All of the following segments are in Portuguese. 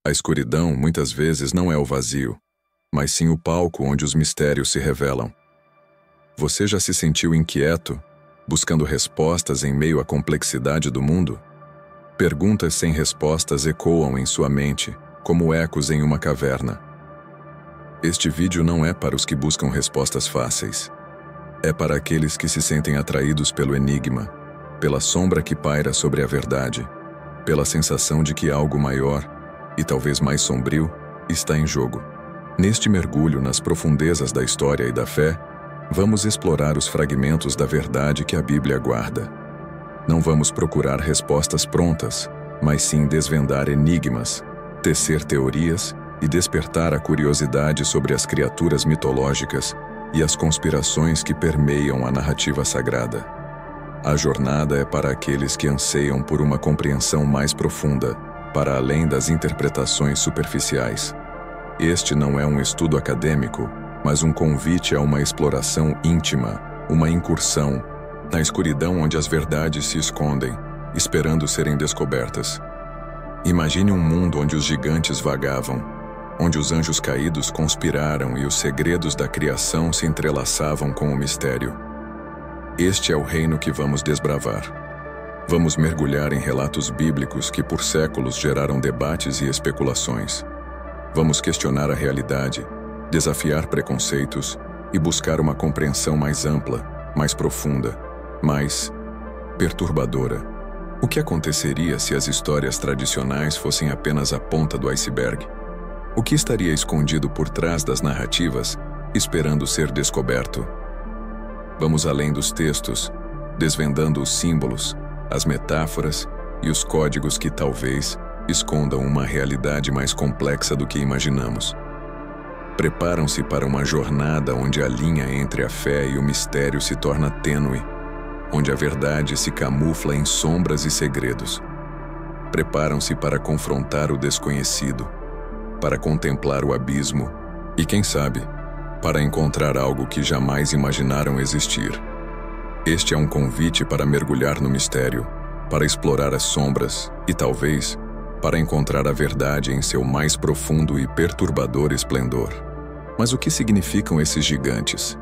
A escuridão, muitas vezes, não é o vazio, mas sim o palco onde os mistérios se revelam. Você já se sentiu inquieto, buscando respostas em meio à complexidade do mundo? Perguntas sem respostas ecoam em sua mente, como ecos em uma caverna. Este vídeo não é para os que buscam respostas fáceis. É para aqueles que se sentem atraídos pelo enigma, pela sombra que paira sobre a verdade, pela sensação de que algo maior, e talvez mais sombrio, está em jogo. Neste mergulho nas profundezas da história e da fé, vamos explorar os fragmentos da verdade que a Bíblia guarda. Não vamos procurar respostas prontas, mas sim desvendar enigmas, tecer teorias e despertar a curiosidade sobre as criaturas mitológicas e as conspirações que permeiam a narrativa sagrada. A jornada é para aqueles que anseiam por uma compreensão mais profunda, para além das interpretações superficiais. Este não é um estudo acadêmico, mas um convite a uma exploração íntima, uma incursão, na escuridão onde as verdades se escondem, esperando serem descobertas. Imagine um mundo onde os gigantes vagavam, onde os anjos caídos conspiraram e os segredos da criação se entrelaçavam com o mistério. Este é o reino que vamos desbravar. Vamos mergulhar em relatos bíblicos que por séculos geraram debates e especulações. Vamos questionar a realidade, desafiar preconceitos e buscar uma compreensão mais ampla, mais profunda, mais perturbadora. O que aconteceria se as histórias tradicionais fossem apenas a ponta do iceberg? O que estaria escondido por trás das narrativas, esperando ser descoberto? Vamos além dos textos, desvendando os símbolos, as metáforas e os códigos que talvez escondam uma realidade mais complexa do que imaginamos. Preparam-se para uma jornada onde a linha entre a fé e o mistério se torna tênue, onde a verdade se camufla em sombras e segredos. Preparam-se para confrontar o desconhecido, para contemplar o abismo e, quem sabe, para encontrar algo que jamais imaginaram existir. Este é um convite para mergulhar no mistério, para explorar as sombras e, talvez, para encontrar a verdade em seu mais profundo e perturbador esplendor. Mas o que significam esses gigantes?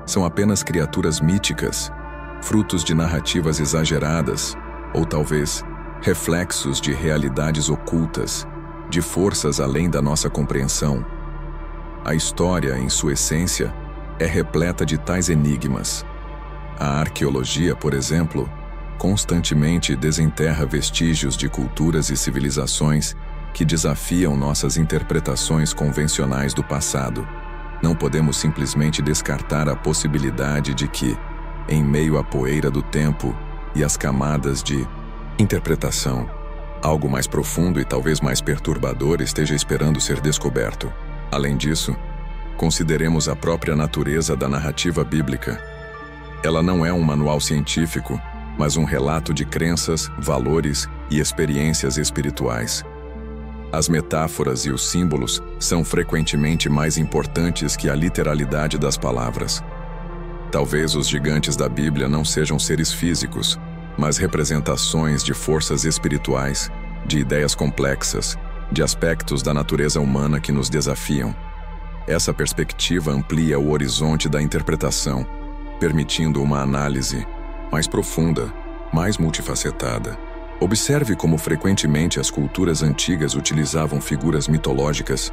São apenas criaturas míticas, frutos de narrativas exageradas, ou talvez reflexos de realidades ocultas, de forças além da nossa compreensão? A história, em sua essência, é repleta de tais enigmas. A arqueologia, por exemplo, constantemente desenterra vestígios de culturas e civilizações que desafiam nossas interpretações convencionais do passado. Não podemos simplesmente descartar a possibilidade de que, em meio à poeira do tempo e às camadas de interpretação, algo mais profundo e talvez mais perturbador esteja esperando ser descoberto. Além disso, consideremos a própria natureza da narrativa bíblica. Ela não é um manual científico, mas um relato de crenças, valores e experiências espirituais. As metáforas e os símbolos são frequentemente mais importantes que a literalidade das palavras. Talvez os gigantes da Bíblia não sejam seres físicos, mas representações de forças espirituais, de ideias complexas, de aspectos da natureza humana que nos desafiam. Essa perspectiva amplia o horizonte da interpretação, permitindo uma análise mais profunda, mais multifacetada. Observe como frequentemente as culturas antigas utilizavam figuras mitológicas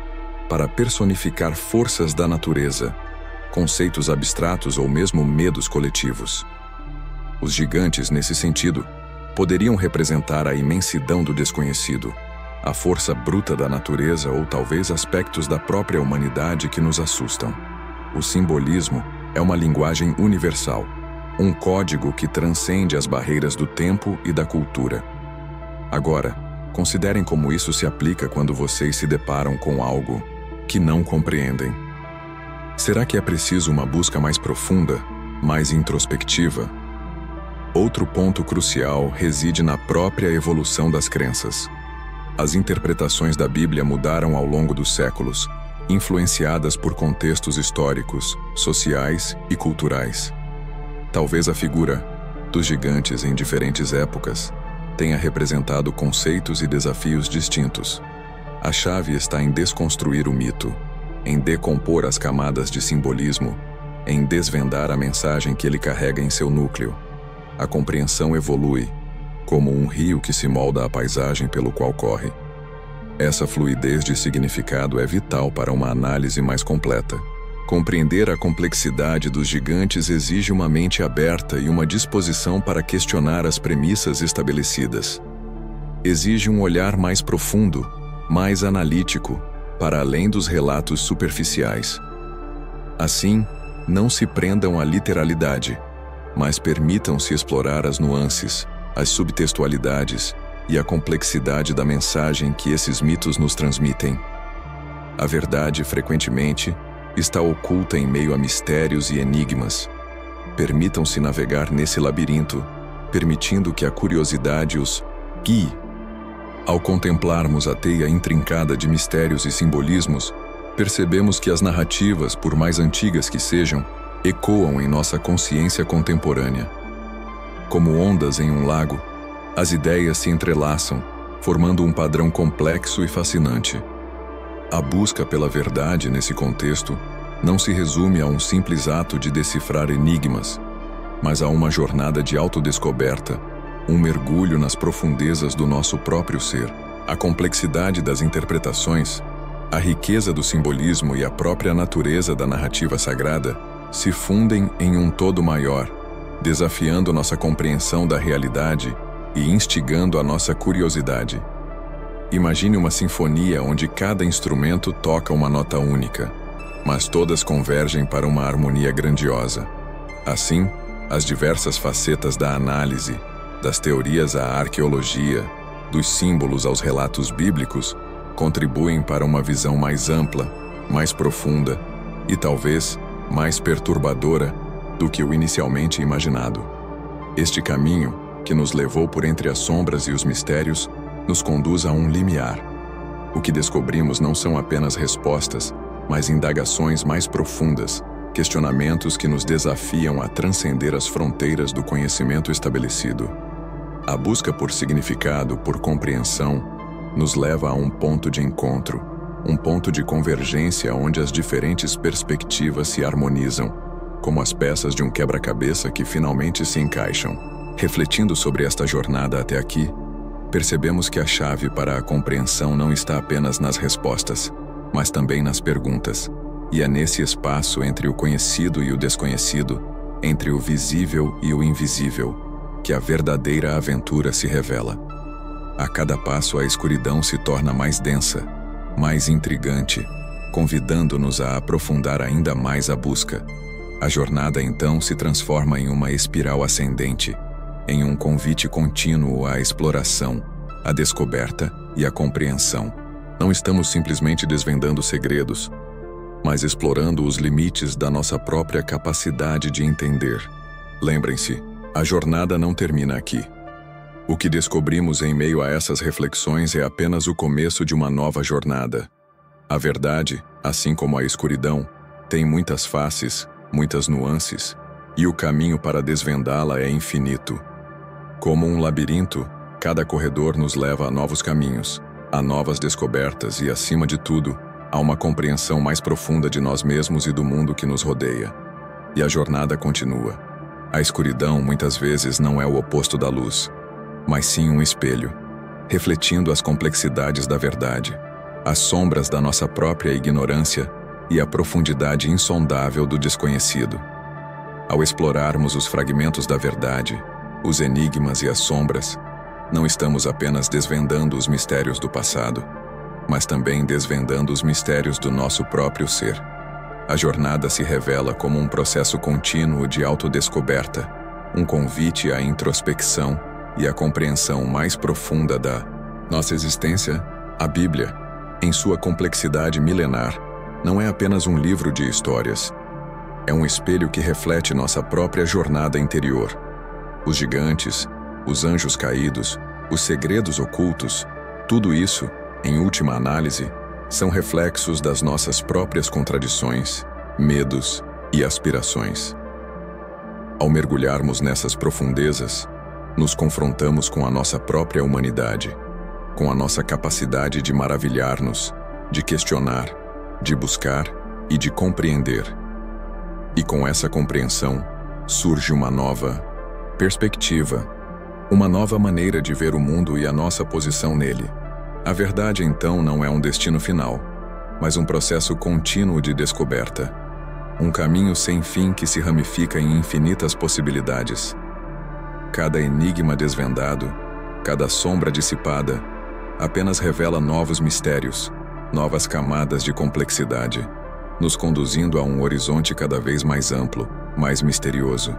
para personificar forças da natureza, conceitos abstratos ou mesmo medos coletivos. Os gigantes, nesse sentido, poderiam representar a imensidão do desconhecido, a força bruta da natureza ou talvez aspectos da própria humanidade que nos assustam. O simbolismo é uma linguagem universal, um código que transcende as barreiras do tempo e da cultura. Agora, considerem como isso se aplica quando vocês se deparam com algo que não compreendem. Será que é preciso uma busca mais profunda, mais introspectiva? Outro ponto crucial reside na própria evolução das crenças. As interpretações da Bíblia mudaram ao longo dos séculos, influenciadas por contextos históricos, sociais e culturais. Talvez a figura dos gigantes em diferentes épocas tenha representado conceitos e desafios distintos. A chave está em desconstruir o mito, em decompor as camadas de simbolismo, em desvendar a mensagem que ele carrega em seu núcleo. A compreensão evolui, como um rio que se molda à paisagem pelo qual corre. Essa fluidez de significado é vital para uma análise mais completa. Compreender a complexidade dos gigantes exige uma mente aberta e uma disposição para questionar as premissas estabelecidas. Exige um olhar mais profundo, mais analítico, para além dos relatos superficiais. Assim, não se prendam à literalidade, mas permitam-se explorar as nuances, as subtextualidades e a complexidade da mensagem que esses mitos nos transmitem. A verdade, frequentemente, está oculta em meio a mistérios e enigmas. Permitam-se navegar nesse labirinto, permitindo que a curiosidade os guie. Ao contemplarmos a teia intrincada de mistérios e simbolismos, percebemos que as narrativas, por mais antigas que sejam, ecoam em nossa consciência contemporânea. Como ondas em um lago, as ideias se entrelaçam, formando um padrão complexo e fascinante. A busca pela verdade nesse contexto não se resume a um simples ato de decifrar enigmas, mas a uma jornada de autodescoberta, um mergulho nas profundezas do nosso próprio ser. A complexidade das interpretações, a riqueza do simbolismo e a própria natureza da narrativa sagrada se fundem em um todo maior, desafiando nossa compreensão da realidade e instigando a nossa curiosidade. Imagine uma sinfonia onde cada instrumento toca uma nota única, mas todas convergem para uma harmonia grandiosa. Assim, as diversas facetas da análise, das teorias à arqueologia, dos símbolos aos relatos bíblicos, contribuem para uma visão mais ampla, mais profunda e talvez mais perturbadora do que o inicialmente imaginado. Este caminho, que nos levou por entre as sombras e os mistérios, nos conduz a um limiar. O que descobrimos não são apenas respostas, mas indagações mais profundas, questionamentos que nos desafiam a transcender as fronteiras do conhecimento estabelecido. A busca por significado, por compreensão, nos leva a um ponto de encontro, um ponto de convergência onde as diferentes perspectivas se harmonizam, como as peças de um quebra-cabeça que finalmente se encaixam. Refletindo sobre esta jornada até aqui, percebemos que a chave para a compreensão não está apenas nas respostas, mas também nas perguntas. E é nesse espaço entre o conhecido e o desconhecido, entre o visível e o invisível, que a verdadeira aventura se revela. A cada passo a escuridão se torna mais densa, mais intrigante, convidando-nos a aprofundar ainda mais a busca. A jornada então se transforma em uma espiral ascendente, em um convite contínuo à exploração, à descoberta e à compreensão. Não estamos simplesmente desvendando segredos, mas explorando os limites da nossa própria capacidade de entender. Lembrem-se, a jornada não termina aqui. O que descobrimos em meio a essas reflexões é apenas o começo de uma nova jornada. A verdade, assim como a escuridão, tem muitas faces, muitas nuances, e o caminho para desvendá-la é infinito. Como um labirinto, cada corredor nos leva a novos caminhos, a novas descobertas e, acima de tudo, a uma compreensão mais profunda de nós mesmos e do mundo que nos rodeia. E a jornada continua. A escuridão, muitas vezes, não é o oposto da luz, mas sim um espelho, refletindo as complexidades da verdade, as sombras da nossa própria ignorância e a profundidade insondável do desconhecido. Ao explorarmos os fragmentos da verdade, os enigmas e as sombras, não estamos apenas desvendando os mistérios do passado, mas também desvendando os mistérios do nosso próprio ser. A jornada se revela como um processo contínuo de autodescoberta, um convite à introspecção e à compreensão mais profunda da nossa existência. A Bíblia, em sua complexidade milenar, não é apenas um livro de histórias. É um espelho que reflete nossa própria jornada interior. Os gigantes, os anjos caídos, os segredos ocultos, tudo isso, em última análise, são reflexos das nossas próprias contradições, medos e aspirações. Ao mergulharmos nessas profundezas, nos confrontamos com a nossa própria humanidade, com a nossa capacidade de maravilhar-nos, de questionar, de buscar e de compreender. E com essa compreensão, surge uma nova perspectiva, uma nova maneira de ver o mundo e a nossa posição nele. A verdade, então, não é um destino final, mas um processo contínuo de descoberta. Um caminho sem fim que se ramifica em infinitas possibilidades. Cada enigma desvendado, cada sombra dissipada, apenas revela novos mistérios, novas camadas de complexidade, nos conduzindo a um horizonte cada vez mais amplo, mais misterioso.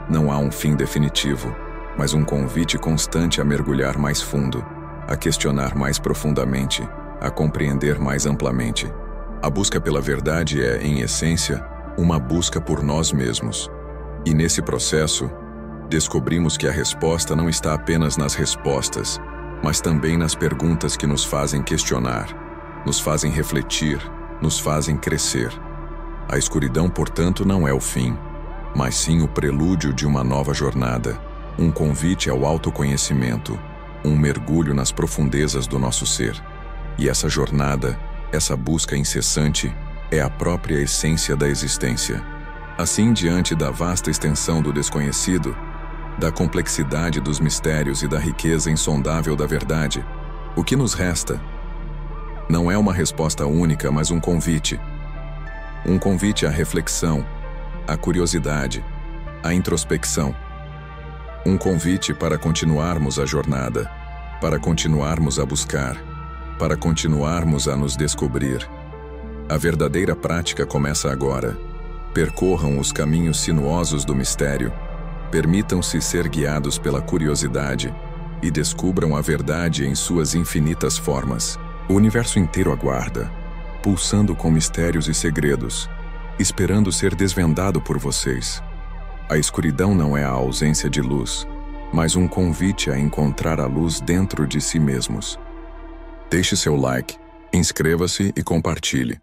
Não há um fim definitivo, mas um convite constante a mergulhar mais fundo, a questionar mais profundamente, a compreender mais amplamente. A busca pela verdade é, em essência, uma busca por nós mesmos. E nesse processo, descobrimos que a resposta não está apenas nas respostas, mas também nas perguntas que nos fazem questionar, nos fazem refletir, nos fazem crescer. A escuridão, portanto, não é o fim, mas sim o prelúdio de uma nova jornada, um convite ao autoconhecimento, um mergulho nas profundezas do nosso ser. E essa jornada, essa busca incessante, é a própria essência da existência. Assim, diante da vasta extensão do desconhecido, da complexidade dos mistérios e da riqueza insondável da verdade, o que nos resta não é uma resposta única, mas um convite. Um convite à reflexão, à curiosidade, à introspecção. Um convite para continuarmos a jornada, para continuarmos a buscar, para continuarmos a nos descobrir. A verdadeira prática começa agora. Percorram os caminhos sinuosos do mistério, permitam-se ser guiados pela curiosidade e descubram a verdade em suas infinitas formas. O universo inteiro aguarda, pulsando com mistérios e segredos, esperando ser desvendado por vocês. A escuridão não é a ausência de luz, mas um convite a encontrar a luz dentro de si mesmos. Deixe seu like, inscreva-se e compartilhe.